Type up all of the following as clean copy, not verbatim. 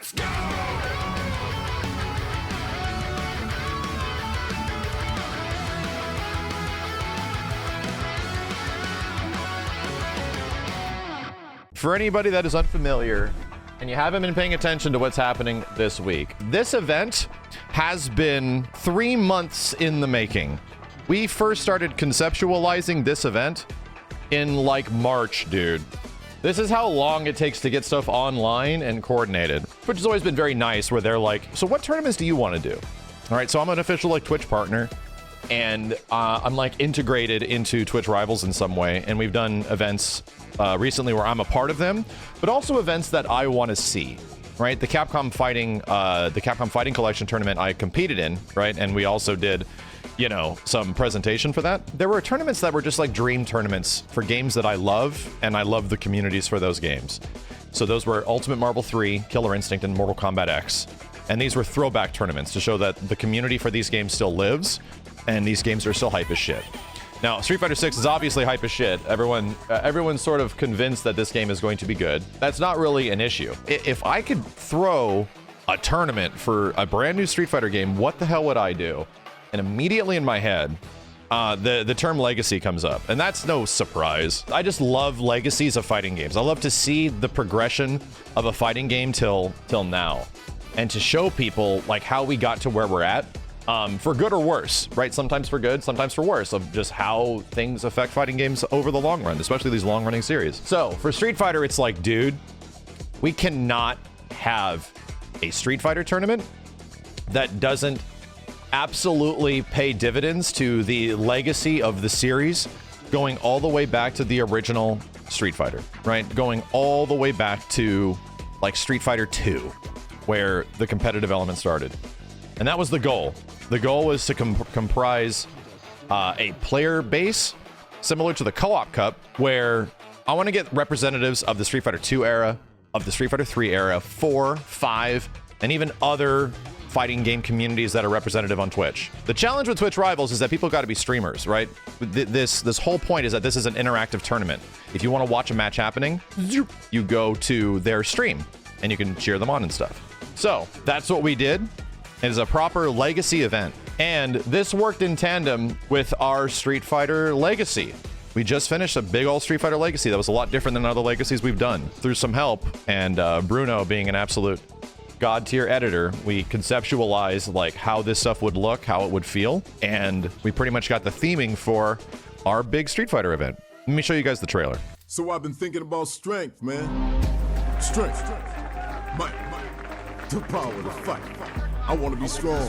Let's go! For anybody that is unfamiliar and you haven't been paying attention to what's happening this week, this event has been 3 months in the making. We first started conceptualizing this event in like March, dude. This is how long it takes to get stuff online and coordinated, which has always been very nice, where they're like, so what tournaments do you want to do? All right, so I'm an official like Twitch partner, and I'm like integrated into Twitch Rivals in some way, and we've done events recently where I'm a part of them, but also events that I want to see, right? The Capcom Fighting Collection tournament I competed in, right? And we also did, you know, some presentation for that. There were tournaments that were just like dream tournaments for games that I love, and I love the communities for those games. So those were Ultimate Marvel 3, Killer Instinct, and Mortal Kombat X. And these were throwback tournaments to show that the community for these games still lives, and these games are still hype as shit. Now, Street Fighter 6 is obviously hype as shit. Everyone's sort of convinced that this game is going to be good. That's not really an issue. If I could throw a tournament for a brand new Street Fighter game, what the hell would I do? And immediately in my head, the term legacy comes up. And that's no surprise. I just love legacies of fighting games. I love to see the progression of a fighting game till now. And to show people like how we got to where we're at. For good or worse, right? Sometimes for good, sometimes for worse, of just how things affect fighting games over the long run, especially these long-running series. So for Street Fighter, it's like, dude, we cannot have a Street Fighter tournament that doesn't absolutely pay dividends to the legacy of the series, going all the way back to the original Street Fighter, right? Going all the way back to like Street Fighter 2, where the competitive element started. And that was the goal. The goal was to comprise a player base similar to the Co-op Cup, where I want to get representatives of the Street Fighter 2 era, of the Street Fighter 3 era, 4, 5, and even other fighting game communities that are representative on Twitch. The challenge with Twitch Rivals is that people got to be streamers, right? This whole point is that this is an interactive tournament. If you want to watch a match happening, you go to their stream and you can cheer them on and stuff. So that's what we did. It is a proper legacy event, and this worked in tandem with our Street Fighter legacy. We just finished a big old Street Fighter legacy that was a lot different than other legacies we've done. Through some help, and Bruno being an absolute god-tier editor, we conceptualized like how this stuff would look, how it would feel, and we pretty much got the theming for our big Street Fighter event. Let me show you guys the trailer. So I've been thinking about strength, man. Strength. Might. The power to fight. I want to be strong.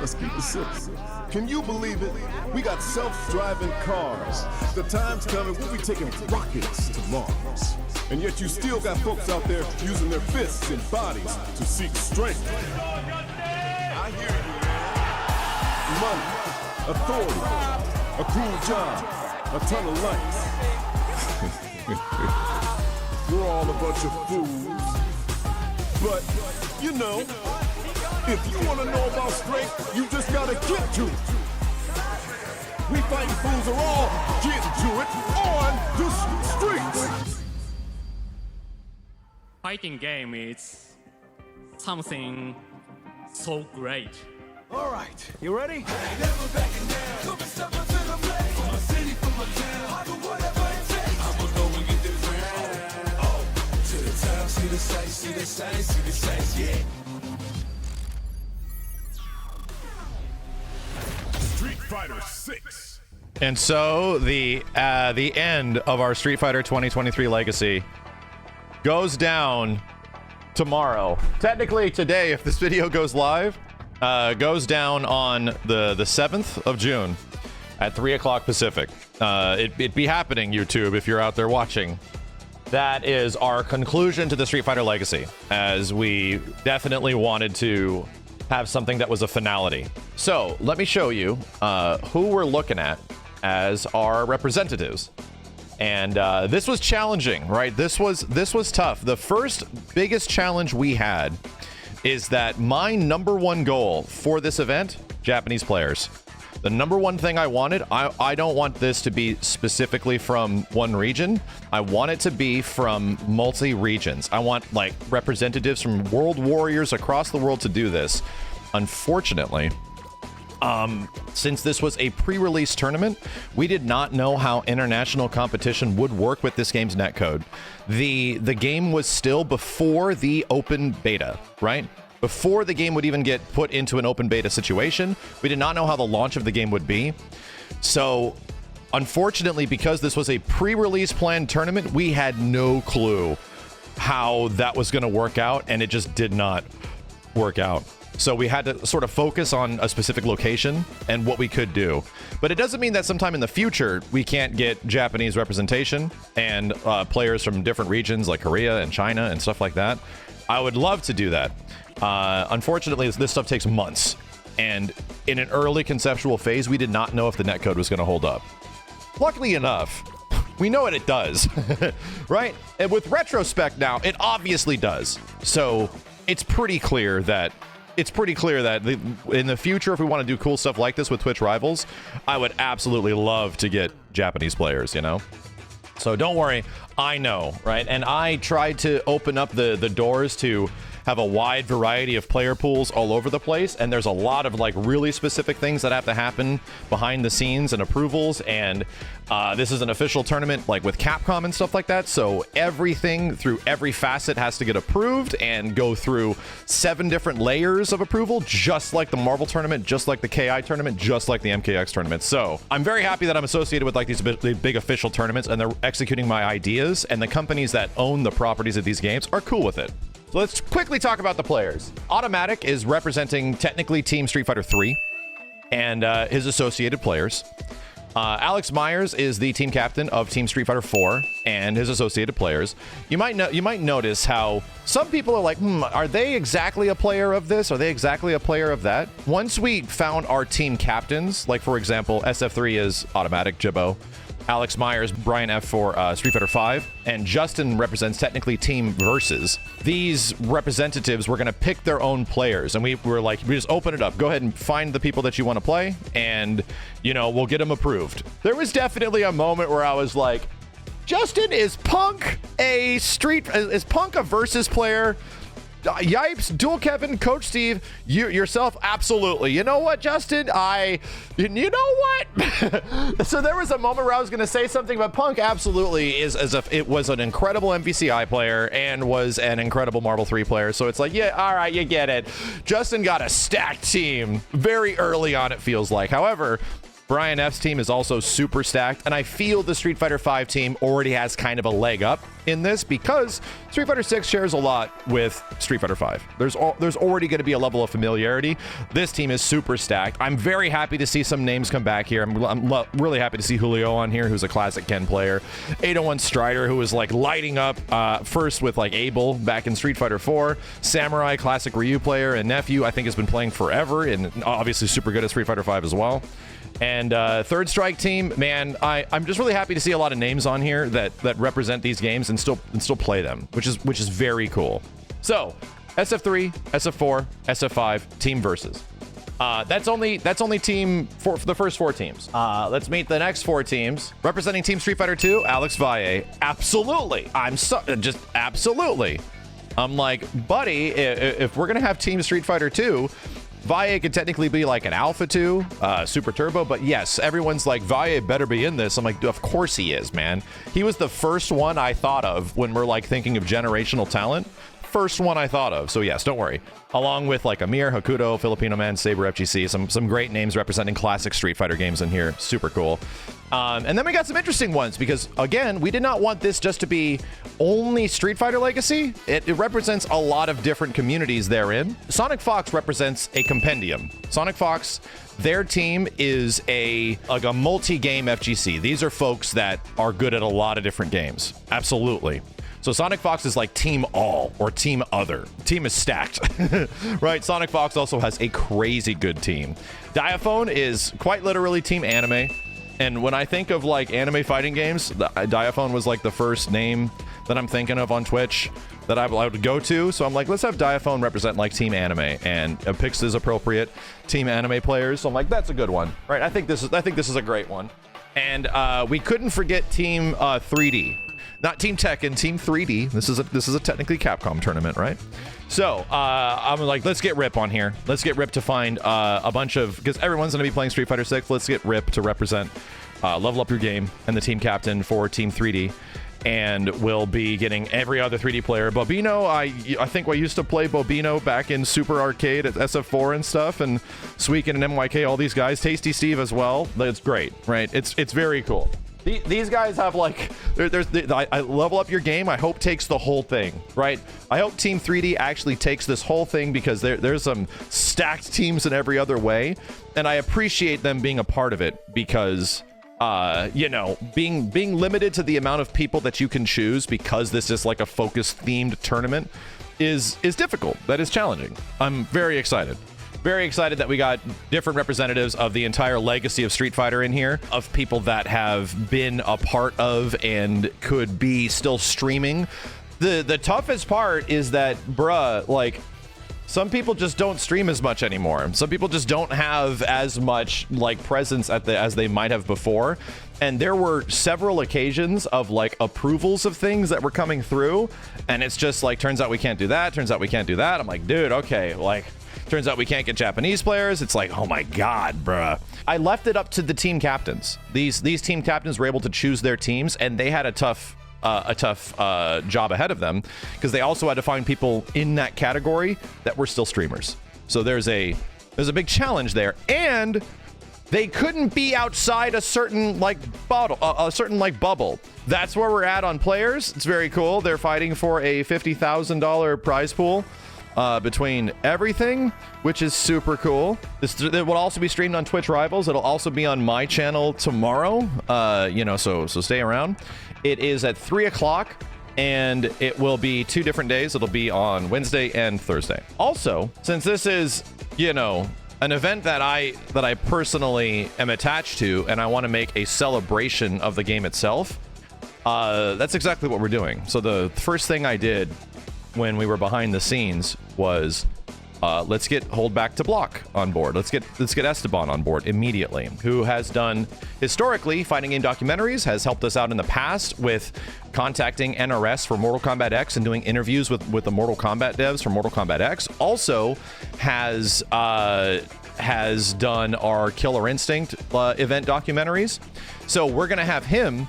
Let's keep it simple. Can you believe it? We got self-driving cars. The time's coming, we'll be taking rockets to Mars. And yet you still got folks out there using their fists and bodies to seek strength. I hear you, man. Money, authority, a cool job, a ton of likes. We're all a bunch of fools. But, you know, if you want to know about strength, you just gotta get to it. We fighting fools are all getting to it on the streets. Fighting game is something so great. All right, you ready? Street Fighter 6. And so the end of our Street Fighter 2023 legacy goes down tomorrow. Technically today, if this video goes live, goes down on the 7th of June at 3 o'clock Pacific. It'd be happening, YouTube, if you're out there watching. That is our conclusion to the Street Fighter legacy, as we definitely wanted to have something that was a finality. So let me show you who we're looking at as our representatives. And this was challenging, right? This was tough. The first biggest challenge we had is that my #1 goal for this event, Japanese players. The number one thing I wanted, I don't want this to be specifically from one region. I want it to be from multi-regions. I want like representatives from world warriors across the world to do this. Unfortunately, since this was a pre-release tournament, we did not know how international competition would work with this game's netcode. The game was still before the open beta, right? Before the game would even get put into an open beta situation, we did not know how the launch of the game would be. So, unfortunately, because this was a pre-release planned tournament, we had no clue how that was going to work out, and it just did not work out. So we had to sort of focus on a specific location and what we could do. But it doesn't mean that sometime in the future we can't get Japanese representation and players from different regions like Korea and China and stuff like that. I would love to do that. Unfortunately, this stuff takes months. And in an early conceptual phase, we did not know if the netcode was going to hold up. Luckily enough, we know what it does, right? And with retrospect now, it obviously does. So it's pretty clear that in the future, if we want to do cool stuff like this with Twitch Rivals, I would absolutely love to get Japanese players, you know? So don't worry, I know, right? And I tried to open up the doors to have a wide variety of player pools all over the place, and there's a lot of like really specific things that have to happen behind the scenes and approvals, and this is an official tournament like with Capcom and stuff like that, so everything through every facet has to get approved and go through 7 different layers of approval, just like the Marvel tournament, just like the KI tournament, just like the MKX tournament. So I'm very happy that I'm associated with like these big official tournaments, and they're executing my ideas, and the companies that own the properties of these games are cool with it. So let's quickly talk about the players. Automatic is representing technically Team Street Fighter 3 and his associated players. Alex Myers is the team captain of Team Street Fighter 4 and his associated players. You might notice how some people are like, are they exactly a player of this? Are they exactly a player of that? Once we found our team captains, like for example, SF3 is Automatic, Jibbo. Alex Myers, Brian F for Street Fighter 5, and Justin represents technically Team Versus. These representatives were going to pick their own players, and we were like, we just open it up. Go ahead and find the people that you want to play, and, you know, we'll get them approved. There was definitely a moment where I was like, Justin, is Punk a Versus player? Yipes, Dual Kevin, Coach Steve, yourself, absolutely. You know what, Justin? You know what? So there was a moment where I was going to say something, but Punk absolutely is as if it was an incredible MVCI player and was an incredible Marvel 3 player. So it's like, yeah, all right, you get it. Justin got a stacked team very early on, it feels like. However, Brian F's team is also super stacked, and I feel the Street Fighter 5 team already has kind of a leg up in this because Street Fighter 6 shares a lot with Street Fighter 5. There's already going to be a level of familiarity. This team is super stacked. I'm very happy to see some names come back here. I'm really happy to see Julio on here, who's a classic Ken player. 801 Strider, who was like lighting up first with like Abel back in Street Fighter 4. Samurai, classic Ryu player, and Nephew, I think has been playing forever and obviously super good at Street Fighter 5 as well. And Third Strike team, man, I'm just really happy to see a lot of names on here that represent these games and still play them, which is very cool. So SF3, SF4, SF5, Team Versus. That's only team for the first 4 teams. Let's meet the next 4 teams. Representing Team Street Fighter 2, Alex Valle. Absolutely, just absolutely. I'm like, buddy, if we're gonna have Team Street Fighter 2. Valle could technically be like an Alpha 2, Super Turbo, but yes, everyone's like, Valle better be in this. I'm like, of course he is, man. He was the first one I thought of when we're like thinking of generational talent. First one I thought of, so yes, don't worry. Along with like Amir, Hakuto, Filipino Man, Saber FGC, some great names representing classic Street Fighter games in here. Super cool. And then we got some interesting ones because, again, we did not want this just to be only Street Fighter Legacy. It represents a lot of different communities therein. Sonic Fox represents a compendium. Sonic Fox, their team is a multi-game FGC. These are folks that are good at a lot of different games. Absolutely. So Sonic Fox is like Team All or Team Other. Team is stacked, right? Sonic Fox also has a crazy good team. Diaphone is quite literally Team Anime. And when I think of like anime fighting games, Diaphone was like the first name that I'm thinking of on Twitch that I would go to. So I'm like, let's have Diaphone represent like Team Anime, and picks his appropriate Team Anime players. So I'm like, that's a good one, right? I think this is a great one. And we couldn't forget Team 3D. Not Team Tekken, Team 3D. This is a technically Capcom tournament, right? So I'm like, let's get Rip on here. Let's get Rip to find a bunch of, because everyone's going to be playing Street Fighter 6. Let's get Rip to represent Level Up Your Game and the team captain for Team 3D. And we'll be getting every other 3D player. Bobino, I think we used to play Bobino back in Super Arcade at SF4 and stuff, and Suiken and MYK, all these guys. Tasty Steve as well. That's great, right? It's very cool. These guys have like, I Level Up Your Game, I hope takes the whole thing, right? I hope Team 3D actually takes this whole thing, because there's some stacked teams in every other way, and I appreciate them being a part of it, because you know, being limited to the amount of people that you can choose, because this is like a focused themed tournament, is difficult. That is challenging. I'm very excited. Very excited that we got different representatives of the entire legacy of Street Fighter in here, of people that have been a part of and could be still streaming. The toughest part is that, bruh, like, some people just don't stream as much anymore. Some people just don't have as much like presence as they might have before. And there were several occasions of like approvals of things that were coming through, and it's just like, turns out we can't do that. Turns out we can't do that. I'm like, dude, okay, like, turns out we can't get Japanese players. It's like, oh my God, bruh. I left it up to the team captains. These team captains were able to choose their teams, and they had a tough job ahead of them, because they also had to find people in that category that were still streamers. So there's a big challenge there, and they couldn't be outside a certain like bubble. That's where we're at on players. It's very cool. They're fighting for a $50,000 prize pool between everything, which is super cool. It will also be streamed on Twitch Rivals. It'll also be on my channel tomorrow. You know, so stay around. It is at 3 o'clock, and it will be 2 different days. It'll be on Wednesday and Thursday. Also, since this is, you know, an event that I personally am attached to, and I want to make a celebration of the game itself, that's exactly what we're doing. So the first thing I did when we were behind the scenes was, let's get Hold Back to Block on board. Let's get Esteban on board immediately, who has done historically fighting game documentaries, has helped us out in the past with contacting NRS for Mortal Kombat X and doing interviews with the Mortal Kombat devs for Mortal Kombat X. Also has done our Killer Instinct event documentaries. So we're gonna have him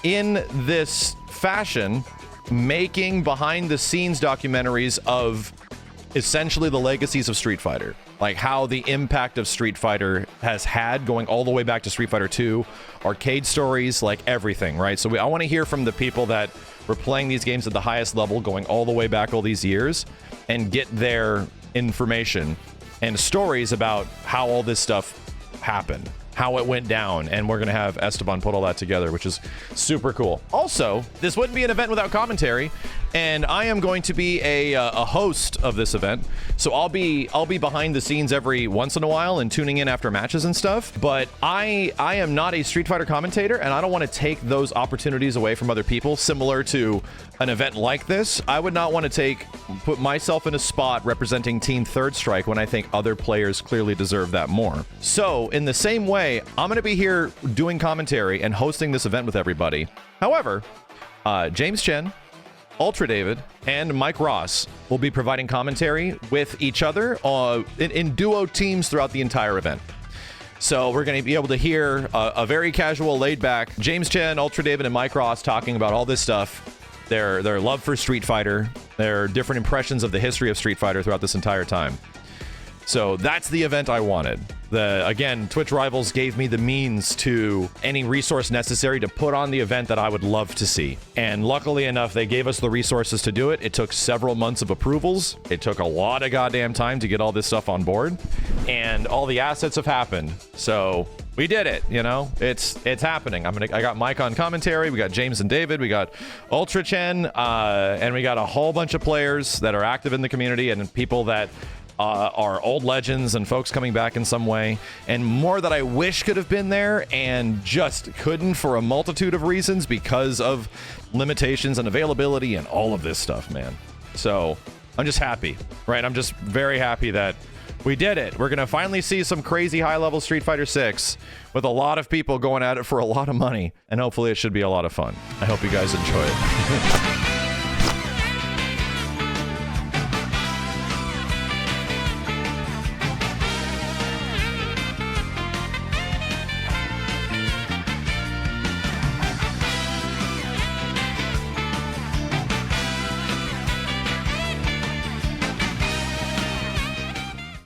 in this fashion, making behind the scenes documentaries of essentially the legacies of Street Fighter, like how the impact of Street Fighter has had, going all the way back to Street Fighter 2, arcade stories, like everything, right? So I want to hear from the people that were playing these games at the highest level, going all the way back all these years, and get their information and stories about how all this stuff happened, how it went down, and we're gonna have Esteban put all that together, which is super cool. Also, this wouldn't be an event without commentary, and I am going to be a host of this event, so I'll be behind the scenes every once in a while and tuning in after matches and stuff. But I am not a Street Fighter commentator, and I don't want to take those opportunities away from other people. Similar to an event like this, I would not want to put myself in a spot representing Team Third Strike when I think other players clearly deserve that more. So in the same way, I'm going to be here doing commentary and hosting this event with everybody. However, James Chen, Ultra David, and Mike Ross will be providing commentary with each other in duo teams throughout the entire event. So we're going to be able to hear a very casual, laid-back James Chen, Ultra David, and Mike Ross talking about all this stuff, their love for Street Fighter, their different impressions of the history of Street Fighter throughout this entire time. So that's the event I wanted. Again, Twitch Rivals gave me the means to any resource necessary to put on the event that I would love to see. And luckily enough, they gave us the resources to do it. It took several months of approvals. It took a lot of goddamn time to get all this stuff on board. And all the assets have happened. So we did it, you know? It's happening. I got Mike on commentary. We got James and David. We got Ultra Chen. And we got a whole bunch of players that are active in the community and people that our old legends and folks coming back in some way, and more that I wish could have been there and just couldn't for a multitude of reasons because of limitations and availability and all of this stuff, man. So I'm just happy, right? I'm just very happy that we did it. We're going to finally see some crazy high-level Street Fighter 6 with a lot of people going at it for a lot of money, and hopefully it should be a lot of fun. I hope you guys enjoy it.